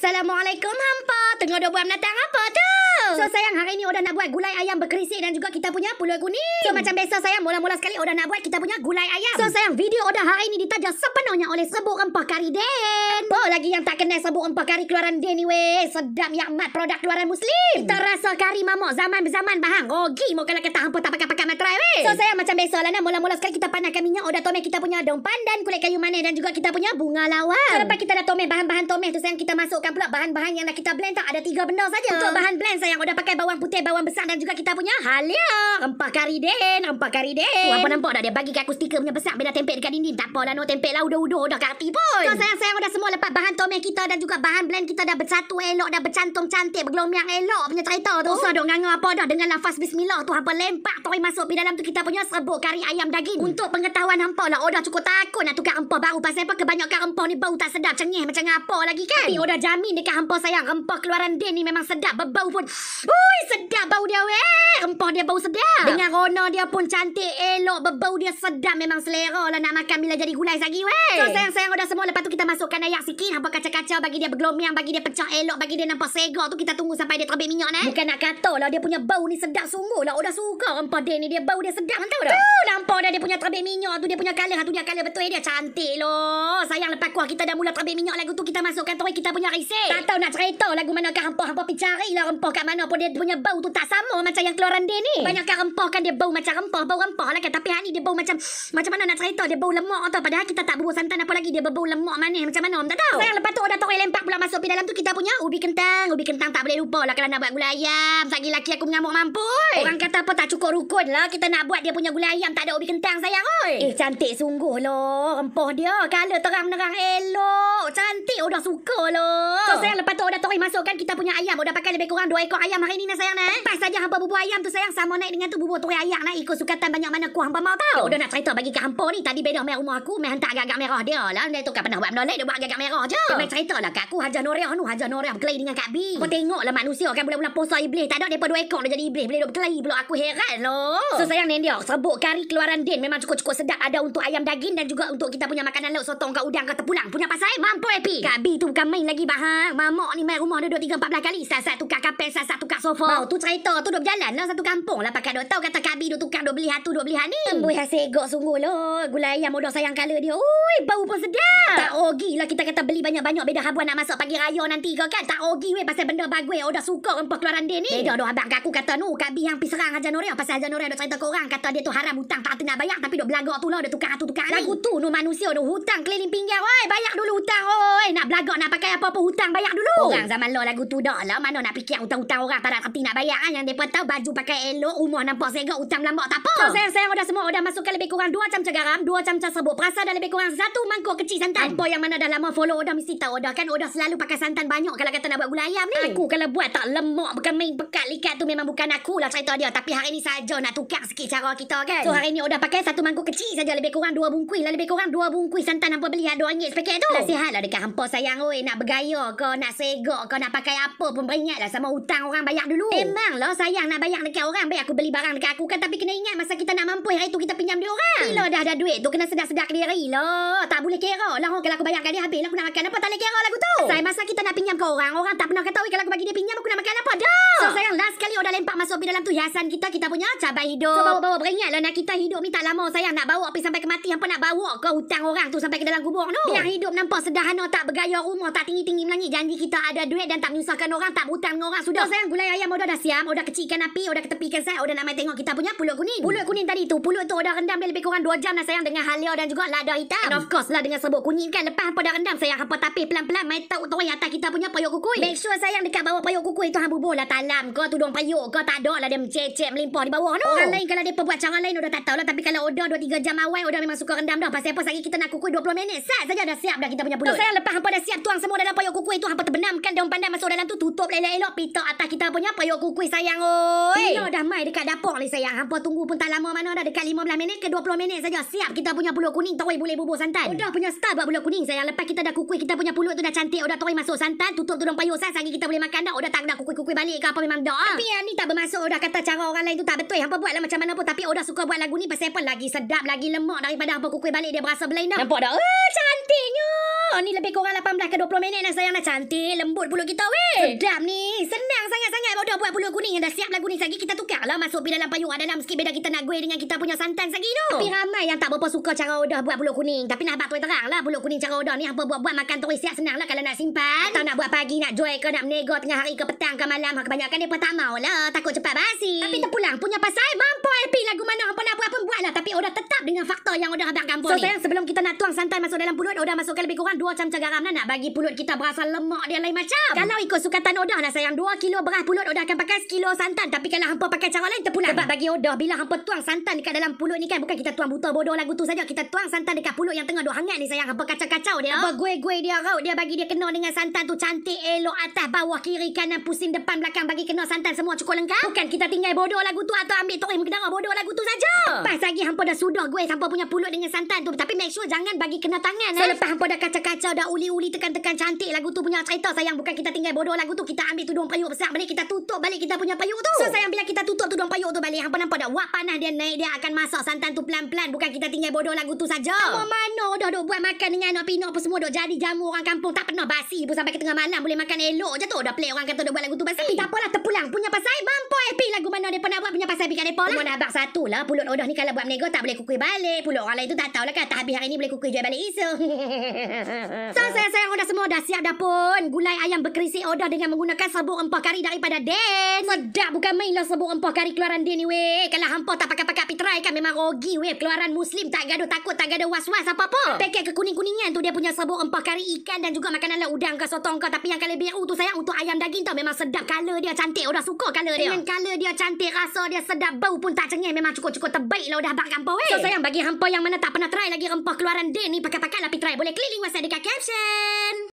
Assalamualaikum hampa. Tengah dah buat menatang apa tu? So sayang, hari ni Oda nak buat gulai ayam berkerisik dan juga kita punya pulut kuning. So macam biasa sayang, mula-mula sekali Oda nak buat kita punya gulai ayam. So sayang, video Oda hari ni ditaja sepenuhnya oleh serbuk rempah kari Den. Apa lagi yang tak kenal serbuk rempah kari keluaran Den ni weh? Sedap yang mat produk keluaran Muslim. Kita rasa kari mamak zaman berzaman bahang. Rogi mau kalau kata hampa tak pakai matrai weh. So sayang, macam biasa lah, mula-mula sekali kita panaskan minyak. Oda tomek kita punya daun pandan, kulit kayu manis dan juga kita punya bunga lawang. So lepas kita dah tomek bahan-bahan tomek tu sayang, kita masukkan pula bahan-bahan yang nak kita blend. Tak ada 3 benda saja. Untuk bahan blend sayang, Oda pakai bawang putih, bawang besar dan juga kita punya halia. Rempah kari Den, rempah kari Den. Apa nampak dah dia bagi kat aku stiker punya besar benda tempel dekat dinding. Tak apalah, no tempel lah udah dah kat hati pun. So sayang Oda semua lepas bahan tomek kita dan juga bahan blend kita dah bersatu elok, dah bercantum cantik, bergelombang elok punya cerita tu. Usah dok nganga apa dah dengan lafaz bismillah tu hampa lempak terus masuk di dalam tu kita punya serbuk kari ayam daging. Untuk pengetahuan hampa lah, Oda cukup takut nak tukar rempah baru pasal apa? Kebanyakan rempah ni bau tak sedap, cengih macam apa lagi kan. Tapi Oda jamin dekat hampa sayang, rempah keluaran Den ni memang sedap, berbau pun. Ui, sedap bau dia weh. Rempah dia bau sedap. Dengan rona dia pun cantik, elok, berbau dia sedap, memang selera lah nak makan bila jadi gulai sagi weh. So sayang Oda semua, lepas tu kita masukkan air sikit, hampa kacau-kacau bagi dia bergelombang, bagi dia pecah elok, bagi dia nampak segar tu. Kita tunggu sampai dia terbit minyak nah. Bukan nak kata lah dia punya bau ni sedap sungguh lah. Oda suka rempah Den ni, dia bau dia sedap tahu dah. Tu nampak dah dia punya terbit minyak tu, dia punya colour tu, dia colour betul dia cantik loh. Sayang lepas kuah kita dah mula terbit minyak lagu tu, kita masukkan terus kita punya risik. Tak tahu nak cerita lagu manakah hampa pergi carilah rempah kat mana pun dia punya bau tu tak sama macam yang keluaran Den ni. Banyakkan rempah kan dia bau macam rempah, bau rempah lah kan, tapi hari ni dia bau macam mana nak cerita, dia bau lemak tau, padahal kita tak berbau santan apa lagi, dia berbau lemak manis macam mana om tak tahu. Sayang lepas tu Oda terus lempak pula masuk di dalam tu kita punya ubi kentang. Ubi kentang tak boleh lupa lah kalau nak buat gulai ayam. Sagi laki aku mengamuk mampus. Orang kata apa tak cukup rukun lah kita nak buat dia punya gulai ayam tak ada ubi kentang sayang oi. Cantik sungguh loh rempah dia, colour terang-nerang elok, cantik, Oda suka loh. So sayang lepas tu Oda terus masukkan kita punya ayam. Oda pakai lebih kurang 2 ekor ayam hari ni nah sayang nah. Pas saja hampa bubur ayam tu sayang, sama naik dengan tu bubur turi ayam nah, ikut sukatan banyak mana kuah hampa mau tahu. Oda nak cerita bagi ke hampa ni, tadi beda mai rumah aku, mai hantar agak-agak merah dia lah. Dia tu kan pernah buat benda lain, dia buat agak-agak merah je. Mai cerita lah kat aku Hajar Noriah nu, Hajar Noriah berkelahi dengan Kak B. Kau tengoklah manusia kan bulan-bulan puasa iblis, tak ada depa 2 ekor dia jadi iblis, boleh duk berkelahi pula, aku heran loh. So sayang ni dia serbuk kari keluaran Den memang cukup-cukup sedap, ada untuk ayam daging dan juga untuk kita punya makanan lauk, sotong ke udang ke tepulang punya pasal mampu happy. Kak B tu bukan main lagi bahang. Mamak ni main rumah dia 2, 3, 14 kali. Sat-sat tukar kapel, sat-sat tukar sofa. Bau tu cerita tu duk berjalan lah satu kampung lah, pakai duk tahu kata Kak B duk tukar, duk beli hatu, duk beli hani. Amboi hasegok sungguh loh. Gulai ayam Oda sayang colour dia. Ui, bau pun sedap. Tak rugi lah kita kata beli banyak-banyak beda habuan nak masuk pagi raya nanti ke kan. Tak rugi weh pasal benda bagus. Oda suka rempah keluaran Den ni. Beda dah abang aku kata nu Kak B yang pergi serang Hajar Noriah pasal Hajar Noriah duk cerita ke orang kata dia tu haram hutang tak nak bayar, tapi duk belagak tu lah dia tukar hatu tukar ni. Lagu tu nu manusia nu hutang keliling pinggang. Oi, bayar dulu hutang oi. Nak belagak nak pakai apa-apa hutang bayar dulu. Orang zaman lo lagu tu dah lah, mana nak fikir hutang-hutang orang tak ada reti nak bayar kan. Yang depa tahu baju pakai elok, rumah nampak segak, hutang melambak tak apa. So sayang Oda semua, Oda masukkan lebih kurang 2 camca garam, 2 camca serbuk perasa dan lebih kurang 1 mangkuk kecil santan. Apa yang mana dah lama follow Oda mesti tahu Oda kan Oda selalu pakai santan banyak kalau kata nak buat gulai ayam ni. Aku kalau buat tak lemak, bukan main pekat likat tu, memang bukan aku lah cerita dia. Tapi hari ni saja nak tukar sikit cara kita kan. So hari ni Oda pakai 1 mangkuk kecil saja, lebih kurang 2 bungkus lah, lebih kurang 2 bungkus santan hampa beli RM2 sepaket tu. Nasihat lah dekat hampa sayang oi, nak bergaya ke, nak segak ke, nak pakai apa pun beringat lah sama hutang orang bayar dulu. Memang lah sayang nak bayar dekat orang, baik aku beli barang dekat aku kan, tapi kena ingat masa kita nak mampu hari tu kita pinjam dia orang. Bila dah ada duit tu kena sedar-sedar diri lah. Tak boleh kira lah kalau aku bayarkan dia habis lah aku nak makan apa, tak boleh kira lagu tu. Saya masa kita nak pinjam ke orang, orang tak pernah kata kalau aku bagi dia pinjam aku nak makan apa dah. So sayang last kali Oda lempak masuk di dalam tu hiasan kita punya cabai hidup. So bawa-bawa beringat lah nak kita hidup ni tak lama sayang, nak bawa pergi sampai ke mati, hampa nak bawa ke hutang orang tu sampai ke dalam kubur tu. Biar hidup nampak sederhana, tak bergaya rumah, tak tinggi-tinggi melangit, janji kita ada duit dan tak menyusahkan orang, tak berhutang dengan orang sudah. So sayang gulai ayam Oda dah siap, Oda kecilkan api, Oda ketepikan sat, Oda nak mai tengok kita punya pulut kuning. Pulut kuning tadi tu, pulut tu Oda rendam dia lebih kurang 2 jam lah sayang dengan halia dan juga lada hitam. And of course lah dengan serbuk kuning kan. Lepas hampa dah rendam sayang, hampa tapis pelan-pelan mai tahu atas kita punya payuk kukui. Make sure sayang dekat bawah payuk kukui tu hang bubur lah talam ke tudung payuk ke, tak ada lah dia mencecep melimpah di bawah tu. Orang lain kalau dia buat cara lain Oda tak tahu lah, tapi kalau Oda 2-3 jam awal Oda memang suka rendam dah. Pasal apa lagi kita nak kukui 20 minit sat saja dah siap dah kita punya pulut. So sayang lepas hampa dah siap tuang semua dalam payuk kukui tu, hampa terbenamkan daun pandan masuk dalam tu, tutup elok-elok, pita atas kita punya payuk kukui sayang oi. Bila dah mai dekat dapur ni sayang, hampa tunggu pun tak lama mana dah, dekat 15 minit ke 20 minit saja siap kita punya pulut kuning terus boleh bubur santan. Oda punya style buat pulut kuning sayang. Lepas kita dah kukui kita punya pulut tu dah cantik, Oda terus masuk santan, tutup tudung payuk sat, lagi kita boleh makan dah. Oda tak nak kukui-kukui balik ke apa memang dah. Tapi yang ni tak bermaksud Oda kata cara orang lain tu tak betul. Hampa buatlah macam mana pun, tapi Oda suka buat lagu ni pasal apa? Lagi sedap, lagi lemak daripada hampa kukui balik, dia berasa belain dah. Nampak dah? Cantiknya. Ni lebih kurang 18 ke 20 minit dah sayang. Dah cantik, lembut pulut kita weh. Sedap ni. Senang sangat-sangat dah buat pulut kuning. Dah siap lagu ni lagi. Kita tukar lah masuk pergi dalam payung. Dalam sikit beda kita nak goreng dengan kita punya santan lagi tu. Tapi ramai yang tak berapa suka cara Odah buat pulut kuning. Tapi nak abang terang lah pulut kuning cara Odah ni. Hampa buat-buat makan terus siap senang lah kalau nak simpan. Atau nak buat pagi, nak jual ke, nak menego tengah hari ke petang ke malam. Kebanyakan mereka tak mau lah. Takut cepat basi. Tapi terpulang punya pasal mampu happy lagu mana hampa nak buat pun buat lah. Tapi Odah tetap dengan faktor yang Odah abang kampung ni. So sayang, sebelum kita nak tuang santan masuk dalam pulut, Odah masukkan lebih kurang 2 camca garam lah. Nak bagi pulut kita berasa lemak dia lain macam. Kalau ikut sukatan Odah lah sayang, 2 kilo beras pulut Odah akan pakai 1 kilo santan. Tapi kalau hampa pakai cara lain terpulang. Sebab bagi Odah, bila hampa tuang santan dekat dalam pulut ni kan, bukan kita tuang buta bodoh lagu tu saja. Kita tuang santan dekat pulut yang tengah duk hangat ni sayang. Hampa kacau-kacau dia. Hampa gue dia raut dia, bagi dia kena dengan santan tu cantik, elok, atas bawah kiri kanan pusing depan belakang, bagi kena santan semua cukup lengkap. Bukan kita tinggal bodoh lagu tu atau ambil torim kedara bodoh lagu tu saja. Lepas lagi hampa dah sudah gue hampa punya pulut dengan santan tu. Tapi make sure jangan bagi kena tangan. So lepas hampa dah kacau-kacau, dah uli-uli tekan-tekan cantik lagu tu punya cerita sayang. Bukan kita tinggal bodoh lagu tu. Kita ambil tudung payung besar balik, kita tutup balik kita punya payung tu. So sayang, bila kita tutup tudung payung tu balik, hampa nampak dah wap panas dia naik. Dia akan masak santan tu pelan-pelan. Bukan kita tinggal bodoh lagu tu saja. Mana dah duk buat makan dengan anak pinok apa semua duk jadi jamu orang kampung. Tak pernah basi pun sampai ke tengah malam boleh makan elok je tu. Dah play orang kata duk buat lagu tu basi. Tapi tak apalah, terpulang punya pasal mampu happy lagu mana dia pernah buat punya pasal pikat depa lah. Cuma nak abang satu lah, pulut Odah ni kalau buat menego tak boleh kukui balik. Pulut orang lain tu tak tahulah kan, tak habis hari ni boleh kukui jual balik esok. So sayang Odah semua dah siap dah pun. Gulai ayam berkerisi Odah dengan menggunakan serbuk rempah kari daripada Den. Sedap bukan main lah serbuk rempah kari keluaran Den ni weh. Kalau hampa tak pakai-pakai pitrai kan memang rogi weh. Keluaran Muslim tak gaduh takut, tak gaduh was-was apa-apa. Paket kekuning-kuningan tu dia punya serbuk rempah kari ikan dan juga makanan lah udang ke sotong ke. Tapi yang kalau biru tu sayang untuk ayam daging tu memang sedap. Color dia cantik, Odah suka color dia. Dengan color dia cantik, rasa dia sedap, bau pun tak cengeng. Memang cukup-cukup terbaik lah Odah abang kampung weh. So sayang, bagi hampa yang mana tak pernah try lagi rempah keluaran Den ni, pakai-pakai lah pitrai. Boleh klik link WhatsApp dekat caption.